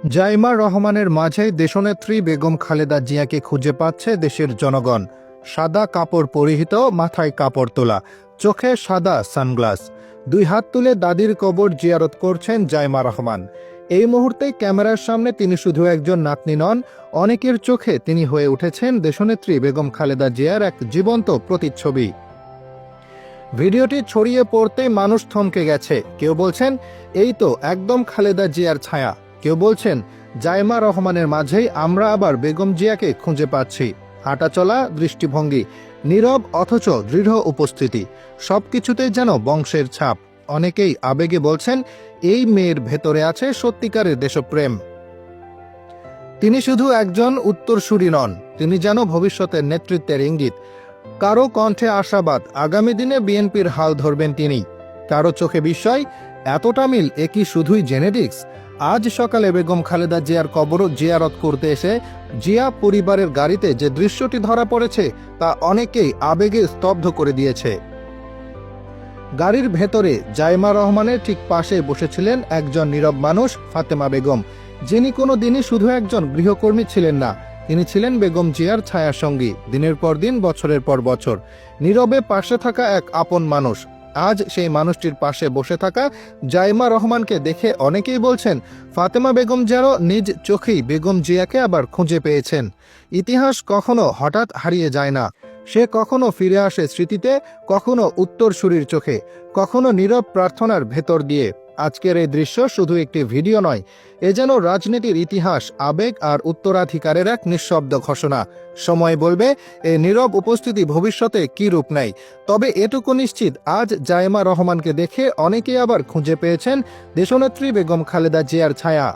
জাইমা রহমানের মাঝেই দেশনেত্রী বেগম খালেদা জিয়াকে খুঁজে পাচ্ছে দেশের জনগণ। সাদা কাপড় পরিহিত, মাথায় কাপড় তোলা, চোখে সাদা সানগ্লাস, দুই হাত তুলে দাদির কবর জিয়ারত করছেন জাইমা রহমান। এই মুহূর্তে ক্যামেরার সামনে তিনি শুধু একজন নাতনি নন, অনেকের চোখে তিনি হয়ে উঠেছেন দেশনেত্রী বেগম খালেদা জিয়ার এক জীবন্ত প্রতিচ্ছবি। ভিডিওটি ছড়িয়ে পড়তেই মানুষ থমকে গেছে। কেউ বলছেন এই তো একদম খালেদা জিয়ার ছায়া, কেউ বলছেন জাইমা রহমানের মাঝেই আমরা আবার বেগম জিয়াকে খুঁজে পাচ্ছি। হাঁটাচলা, দৃষ্টিভঙ্গি, নীরব অথচ দৃঢ় উপস্থিতি, সবকিছুতেই যেন বংশের ছাপ। অনেকেই আবেগে বলছেন এই মেয়ের ভেতরে আছে সত্যিকারের দেশপ্রেম। তিনি শুধু একজন উত্তরসূরি নন, তিনি যেন ভবিষ্যতের নেতৃত্বের ইঙ্গিত। কারো কণ্ঠে আশাবাদ, আগামী দিনে বিএনপির হাল ধরবেন তিনি। কারো চোখে বিস্ময়, এতটা মিল, এ কি শুধুই জেনেটিক্স? আজ সকালে বেগম খালেদা জিয়ার কবর জিয়ারত করতে এসে জিয়া পরিবারের গাড়িতে যে দৃশ্যটি ধরা পড়েছে তা অনেকেই আবেগে স্তব্ধ করে দিয়েছে। গাড়ির ভেতরে জাইমা রহমানের ঠিক পাশে বসেছিলেন একজন নীরব মানুষ, ফাতেমা বেগম, যিনি কোনো দিনই শুধু একজন গৃহকর্মী ছিলেন না, তিনি ছিলেন বেগম জিয়ার ছায়াসঙ্গী। দিনের পর দিন, বছরের পর বছর নীরবে পাশে থাকা এক আপন মানুষ। আজ সেই মানুষটির পাশে বসে থাকা জাইমা রহমানকে দেখে অনেকেই বলছেন ফাতেমা বেগম যেন নিজ চোখেই বেগম জিয়াকে আবার খুঁজে পেয়েছেন। ইতিহাস কখনো হঠাৎ হারিয়ে যায় না, সে কখনো ফিরে আসে স্মৃতিতে, কখনো উত্তরসূরির চোখে, কখনো নীরব প্রার্থনার ভেতর দিয়ে। আজকের এই দৃশ্য শুধু একটি ভিডিও নয়, এ যেন রাজনীতির ইতিহাস, আবেগ আর উত্তরাধিকারের এক নিঃশব্দ ঘোষণা। সময় বলবে এই নীরব উপস্থিতি ভবিষ্যতে কী রূপ নেয়। তবে এটুকু নিশ্চিত, আজ জাইমা রহমানকে দেখে অনেকেই আবার খুঁজে পেয়েছেন দেশনেত্রী বেগম খালেদা জিয়ার ছায়া।